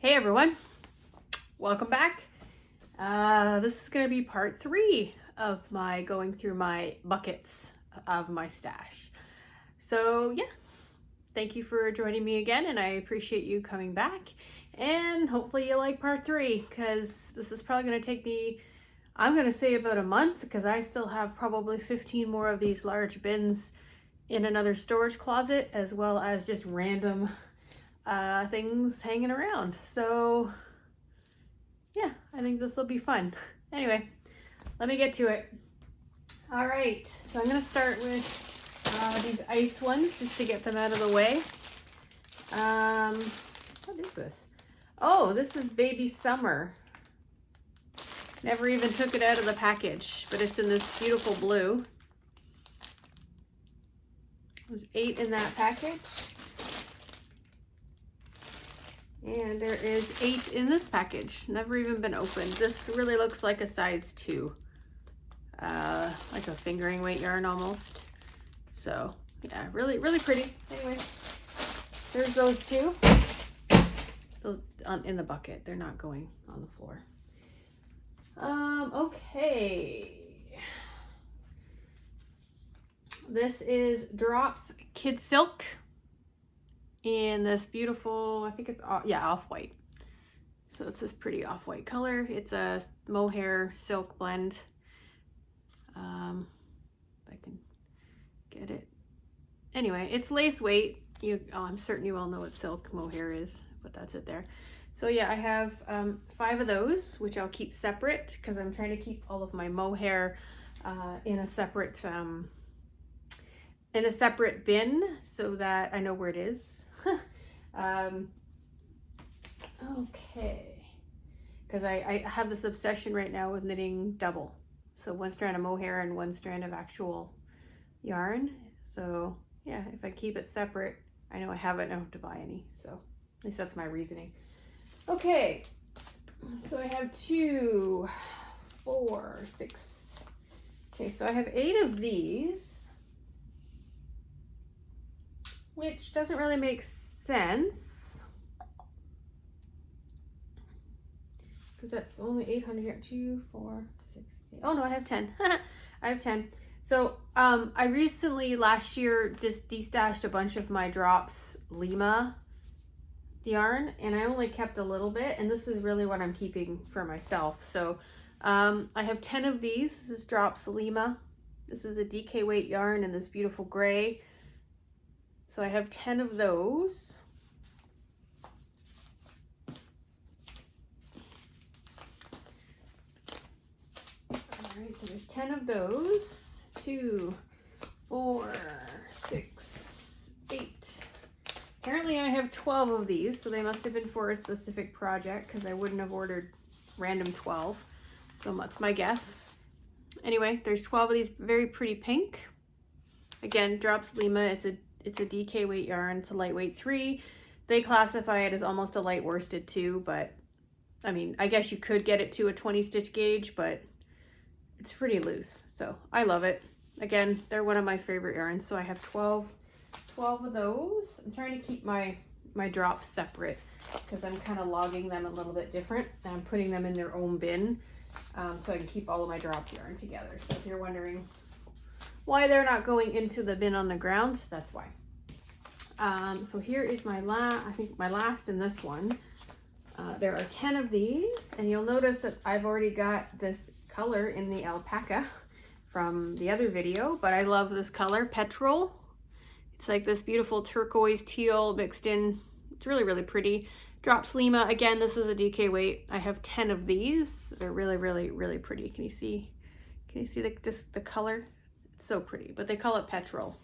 Hey everyone, welcome back. This is going to be part 3 of my going through my buckets of my stash. So yeah, thank you for joining me again, and I appreciate you coming back. And hopefully you like part 3, because this is probably going to take me, I'm going to say about a month, because I still have probably 15 more of these large bins in another storage closet, as well as just random things hanging around. So yeah, I think this will be fun. Anyway, let me get to it. All right, so I'm gonna start with these ice ones just to get them out of the way. What is this? Oh, this is Baby Summer. Never even took it out of the package, but it's in this beautiful blue. There's 8 in that package. And there is 8 in this package. Never even been opened. This really looks like a size 2. Like a fingering weight yarn almost. So yeah, really, really pretty. Anyway, there's those 2. Those in the bucket. They're not going on the floor. Okay. This is Drops Kid Silk in this beautiful, I think it's off-white. So it's this pretty off-white color. It's a mohair silk blend. If I can get it. Anyway, it's lace weight. I'm certain you all know what silk mohair is, but that's it there. So yeah, I have 5 of those, which I'll keep separate because I'm trying to keep all of my mohair in a separate bin so that I know where it is. Okay, because I have this obsession right now with knitting double. So 1 strand of mohair and 1 strand of actual yarn. So yeah, if I keep it separate, I know I have it, I don't have to buy any. So at least that's my reasoning. Okay, so I have 2, 4, 6. Okay, so I have 8 of these, which doesn't really make sense because that's only 800 here. 2, 4, 6, 8. Oh no, I have 10. I have 10. So I recently last year just destashed a bunch of my Drops Lima yarn, and I only kept a little bit, and this is really what I'm keeping for myself. So I have 10 of these. This is Drops Lima. This is a DK weight yarn in this beautiful gray. So I have 10 of those. All right, so there's 10 of those. 2, 4, 6, 8. Apparently I have 12 of these, so they must have been for a specific project because I wouldn't have ordered random 12. So that's my guess. Anyway, there's 12 of these very pretty pink. Again, Drops Lima. It's a DK weight yarn. It's a lightweight 3. They classify it as almost a light worsted 2, but I mean, I guess you could get it to a 20 stitch gauge, but it's pretty loose. So I love it. Again, they're one of my favorite yarns. So I have 12 of those. I'm trying to keep my drops separate because I'm kind of logging them a little bit different, and I'm putting them in their own bin so I can keep all of my drops yarn together. So if you're wondering why they're not going into the bin on the ground, that's why. So here is my last in this one. There are 10 of these, and you'll notice that I've already got this color in the alpaca from the other video, but I love this color, Petrol. It's like this beautiful turquoise teal mixed in. It's really, really pretty. Drops Lima. Again, this is a DK weight. I have 10 of these. They're really, really, really pretty. Can you see the color? It's so pretty, but they call it Petrol.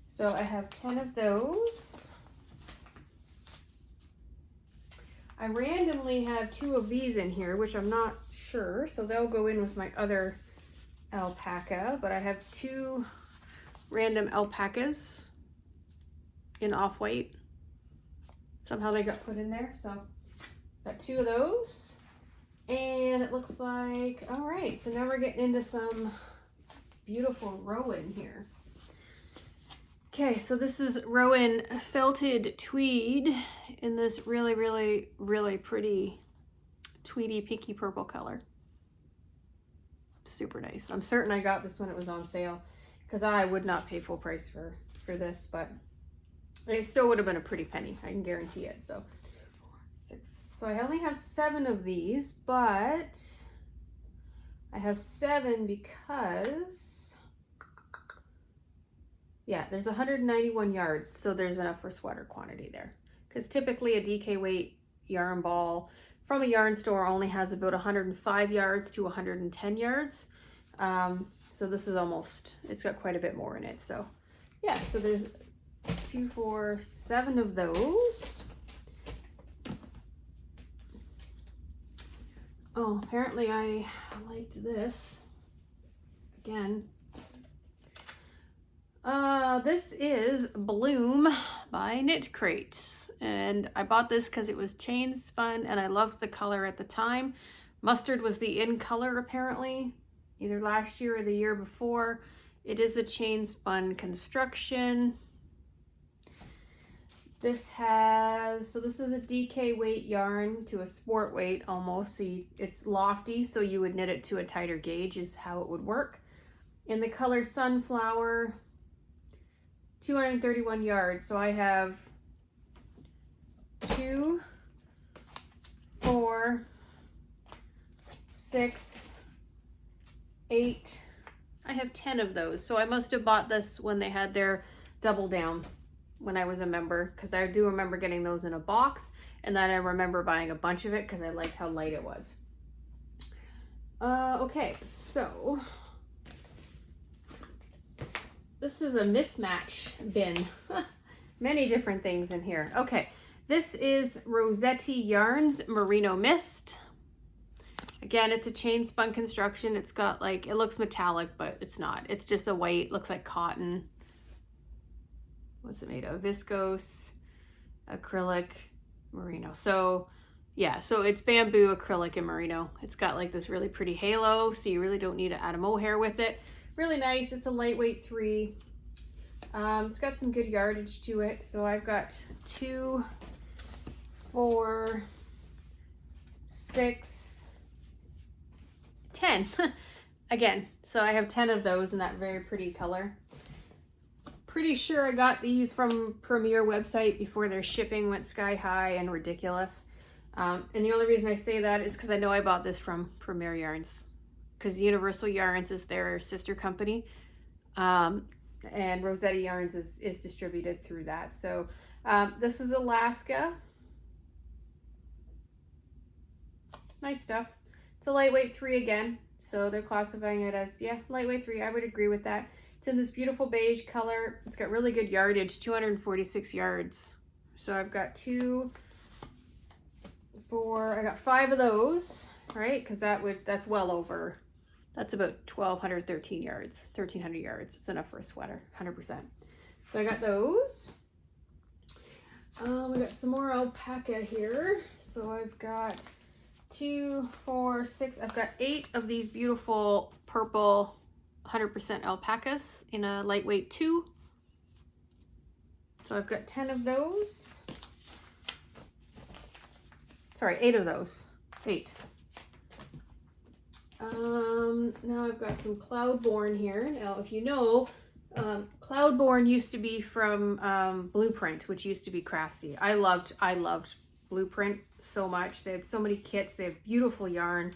So I have 10 of those. I randomly have 2 of these in here, which I'm not sure, so they'll go in with my other alpaca, but I have 2 random alpacas in off-white. Somehow they got put in there, so got 2 of those. And it looks like, all right, so now we're getting into some beautiful Rowan here. Okay, so this is Rowan Felted Tweed in this really, really, really pretty tweedy pinky purple color. Super nice. I'm certain I got this when it was on sale because I would not pay full price for this, but it still would have been a pretty penny. I can guarantee it. So 4, 6. So I only have 7 of these, but I have 7 because, yeah, there's 191 yards. So there's enough for sweater quantity there. Because typically a DK weight yarn ball from a yarn store only has about 105 yards to 110 yards. So this is almost, it's got quite a bit more in it. So yeah, so there's 2, 4, 7 of those. Oh, apparently I liked this. Again. This is Bloom by Knit Crate. And I bought this because it was chain spun and I loved the color at the time. Mustard was the in color apparently, either last year or the year before. It is a chain spun construction. This has, so this is a DK weight yarn to a sport weight almost. So it's lofty, so you would knit it to a tighter gauge is how it would work. In the color Sunflower, 231 yards. So I have 2, 4, 6, 8. I have 10 of those. So I must have bought this when they had their double down when I was a member, because I do remember getting those in a box, and then I remember buying a bunch of it because I liked how light it was. Okay, so this is a mismatch bin. Many different things in here. Okay, this is Rossetti Yarns Merino Mist. Again, it's a chain spun construction. It's got like, it looks metallic, but it's not. It's just a white, looks like cotton. What's it made of? Viscose, acrylic, merino. So yeah, so it's bamboo, acrylic, and merino. It's got like this really pretty halo, so you really don't need to add a mohair with it. Really nice. It's a lightweight 3. It's got some good yardage to it. So I've got 2, 4, 6, 10. Again, so I have 10 of those in that very pretty color. Pretty sure I got these from Premier website before their shipping went sky high and ridiculous. And the only reason I say that is because I know I bought this from Premier Yarns, because Universal Yarns is their sister company, and Rossetti Yarns is distributed through that. So this is Alaska. Nice stuff. It's a lightweight 3 again, so they're classifying it as, yeah, lightweight 3. I would agree with that. It's in this beautiful beige color. It's got really good yardage, 246 yards. So I've got 2, 4, I got 5 of those, right? Because that's well over, that's about 1,213 yards, 1,300 yards. It's enough for a sweater, 100%. So I got those. We got some more alpaca here. So I've got 2, 4, 6, I've got 8 of these beautiful purple 100% alpacas in a lightweight 2. So I've got 10 of those. Sorry, 8 of those. 8. Now I've got some Cloudborn here. Now, if you know, Cloudborn used to be from Blueprint, which used to be Craftsy. I loved Blueprint so much. They had so many kits. They have beautiful yarn,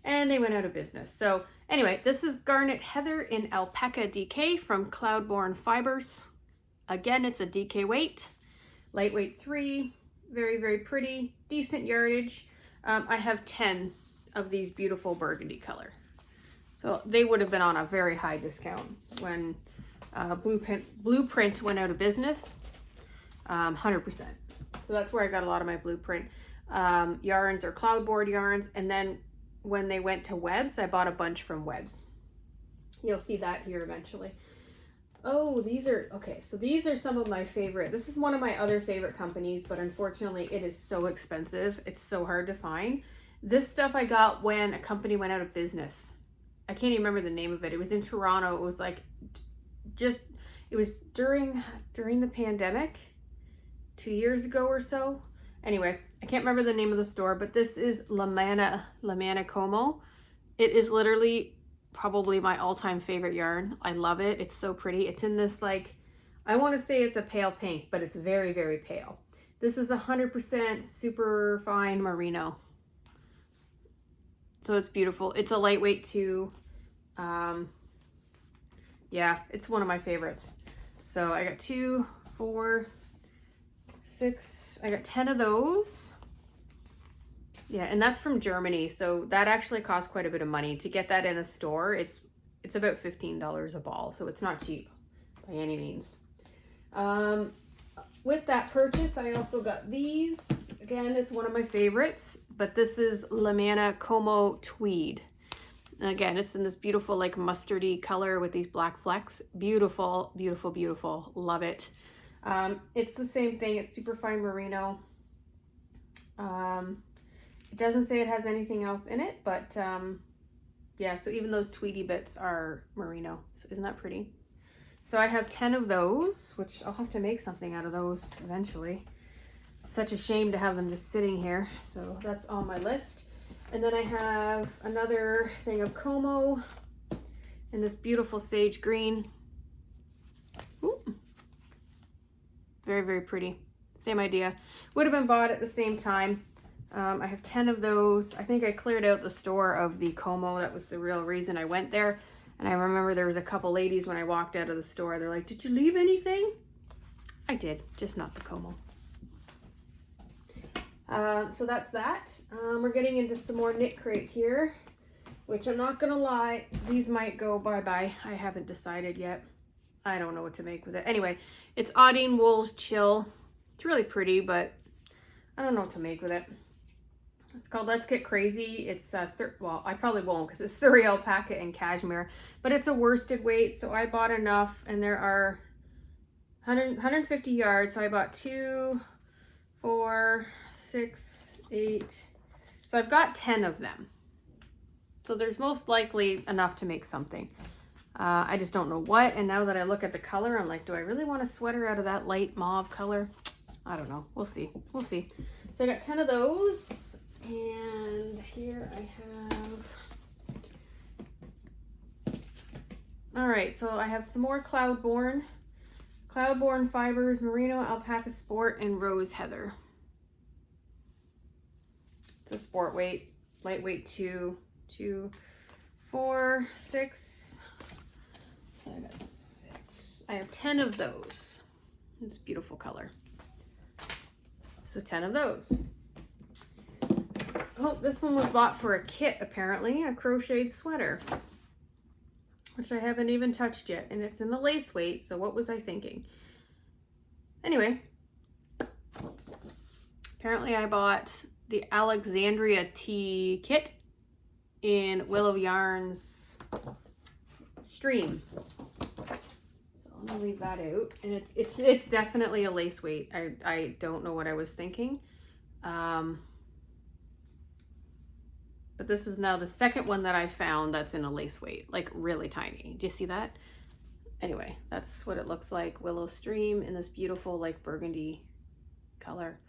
and they went out of business. So anyway, this is Garnet Heather in Alpaca DK from Cloudborn Fibers. Again, it's a DK weight, lightweight 3, very, very pretty, decent yardage. I have 10 of these beautiful burgundy color. So they would have been on a very high discount when Blueprint went out of business, 100%. So that's where I got a lot of my Blueprint yarns or Cloudboard yarns. And then when they went to Webs, I bought a bunch from Webs. You'll see that here eventually. Oh, these are, okay, so these are some of my favorite. This is one of my other favorite companies, but unfortunately it is so expensive. It's so hard to find. This stuff I got when a company went out of business. I can't even remember the name of it. It was in Toronto. It was like, just, It was during the pandemic, 2 years ago or so. Anyway, I can't remember the name of the store, but this is Lamanna Como. It is literally probably my all-time favorite yarn. I love it. It's so pretty. It's in this, like, I want to say it's a pale pink, but it's very, very pale. This is 100% super fine merino. So it's beautiful. It's a lightweight too. Yeah, it's one of my favorites. So I got 2, 4, 6, I got 10 of those. Yeah, and that's from Germany. So that actually costs quite a bit of money. To get that in a store, it's about $15 a ball. So it's not cheap by any means. With that purchase, I also got these. Again, it's one of my favorites, but this is Lamanna Como Tweed. And again, it's in this beautiful, like, mustardy color with these black flecks. Beautiful, beautiful, beautiful. Love it. It's the same thing. It's super fine merino. It doesn't say it has anything else in it, but yeah, so even those tweedy bits are merino. So isn't that pretty? So I have 10 of those, which I'll have to make something out of those eventually. It's such a shame to have them just sitting here. So that's on my list. And then I have another thing of Como in this beautiful sage green. Ooh. Very, very pretty. Same idea. Would have been bought at the same time. I have 10 of those. I think I cleared out the store of the Como. That was the real reason I went there. And I remember there was a couple ladies when I walked out of the store. They're like, did you leave anything? I did, just not the Como. So that's that. We're getting into some more Knit Crate here, which I'm not gonna lie, these might go bye-bye. I haven't decided yet. I don't know what to make with it. Anyway, it's Audine Wool's Chill. It's really pretty, but I don't know what to make with it. It's called Let's Get Crazy. It's, well, I probably won't because it's Surrey alpaca and cashmere, but it's a worsted weight, so I bought enough, and there are 150 yards, so I bought 2, 4, 6, 8, so I've got 10 of them. So there's most likely enough to make something. I just don't know what, and now that I look at the color, I'm like, do I really want a sweater out of that light mauve color? I don't know. We'll see. We'll see. So I got 10 of those. And here I have, all right, so I have some more Cloudborn fibers, merino, alpaca sport, and rose heather. It's a sport weight, lightweight 2, 4, 6. So I got 6. I have 10 of those. It's a beautiful color. So 10 of those. Oh, this one was bought for a kit, apparently, a crocheted sweater, which I haven't even touched yet, and it's in the lace weight, so what was I thinking? Anyway, apparently I bought the Alexandria Tea kit in Willow Yarns Stream. So I'm gonna leave that out, and it's definitely a lace weight. I don't know what I was thinking. But this is now the second one that I found that's in a lace weight, like really tiny. Do you see that? Anyway, that's what it looks like. Willow Stream in this beautiful, like, burgundy color.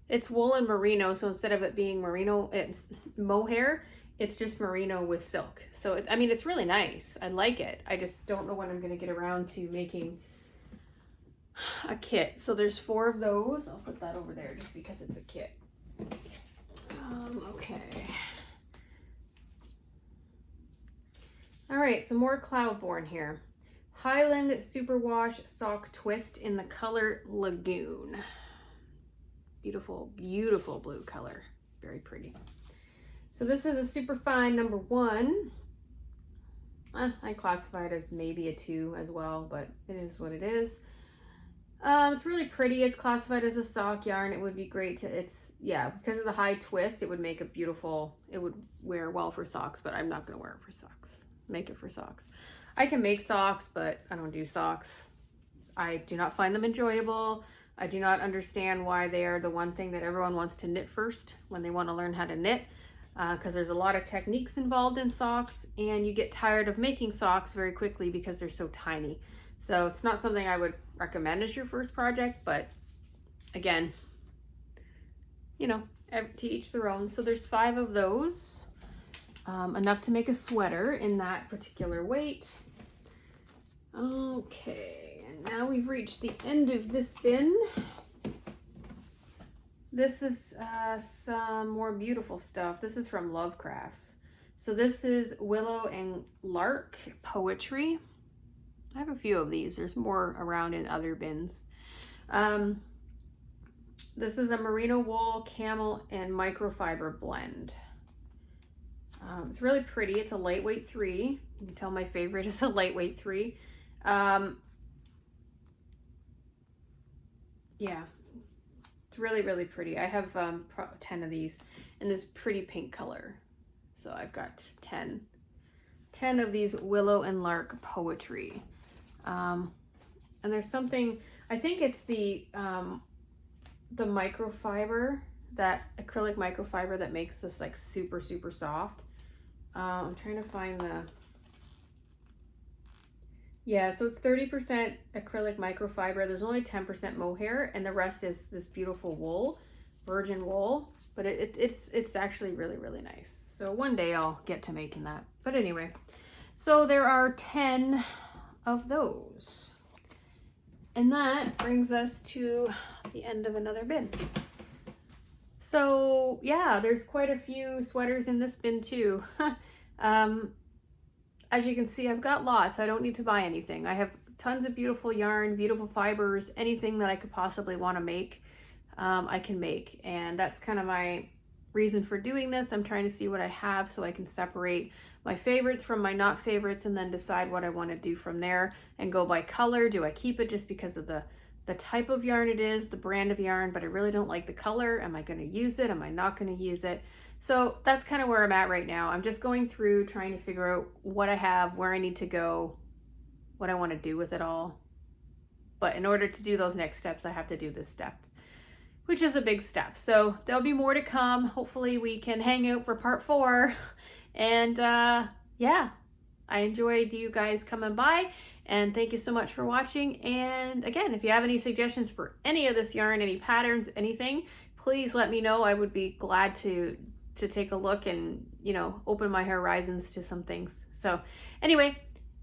It's wool and merino, so instead of it being merino, it's mohair, it's just merino with silk. So, I mean, it's really nice. I like it. I just don't know when I'm going to get around to making a kit. So there's 4 of those. I'll put that over there just because it's a kit. Okay. All right, some more Cloudborn here. Highland Superwash Sock Twist in the color Lagoon. Beautiful, beautiful blue color. Very pretty. So this is a super fine number 1. I classify it as maybe a 2 as well, but it is what it is. It's really pretty. It's classified as a sock yarn. It would be great to, yeah, because of the high twist, it would make a beautiful, it would wear well for socks, but I'm not going to wear it for socks. Make it for socks. I can make socks, but I don't do socks. I do not find them enjoyable. I do not understand why they are the one thing that everyone wants to knit first when they want to learn how to knit, because there's a lot of techniques involved in socks, and you get tired of making socks very quickly because they're so tiny. So it's not something I would recommend as your first project, but again, you know, to each their own. So there's 5 of those, enough to make a sweater in that particular weight. Okay, and now we've reached the end of this bin. This is some more beautiful stuff. This is from Lovecrafts. So this is Willow and Lark Poetry. I have a few of these. There's more around in other bins. This is a merino wool, camel, and microfiber blend. It's really pretty. It's a lightweight 3. You can tell my favorite is a lightweight 3. Yeah, it's really, really pretty. I have 10 of these in this pretty pink color. So I've got 10 of these Willow and Lark Poetry. And there's something, I think it's the microfiber, that acrylic microfiber that makes this like super, super soft. I'm trying to find the, yeah, so it's 30% acrylic microfiber. There's only 10% mohair, and the rest is this beautiful wool, virgin wool. But it's actually really, really nice. So one day I'll get to making that. But anyway, so there are 10 of those. And that brings us to the end of another bin. So yeah, there's quite a few sweaters in this bin too. As you can see, I've got lots. I don't need to buy anything. I have tons of beautiful yarn, beautiful fibers, anything that I could possibly want to make, I can make. And that's kind of my reason for doing this. I'm trying to see what I have so I can separate my favorites from my not favorites, and then decide what I want to do from there and go by color. Do I keep it just because of the type of yarn it is, the brand of yarn, but I really don't like the color? Am I going to use it? Am I not going to use it? So that's kind of where I'm at right now. I'm just going through trying to figure out what I have, where I need to go, what I want to do with it all. But in order to do those next steps, I have to do this step, which is a big step. So there'll be more to come. Hopefully we can hang out for part 4. And yeah, I enjoyed you guys coming by, and thank you so much for watching. And again, if you have any suggestions for any of this yarn, any patterns, anything, please let me know. I would be glad to take a look and, you know, open my horizons to some things. So anyway,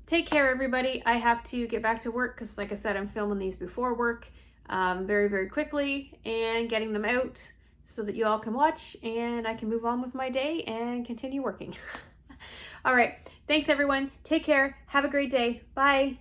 take care, everybody. I have to get back to work because, like I said, I'm filming these before work very, very quickly and getting them out so that you all can watch and I can move on with my day and continue working. All right. Thanks, everyone. Take care. Have a great day. Bye.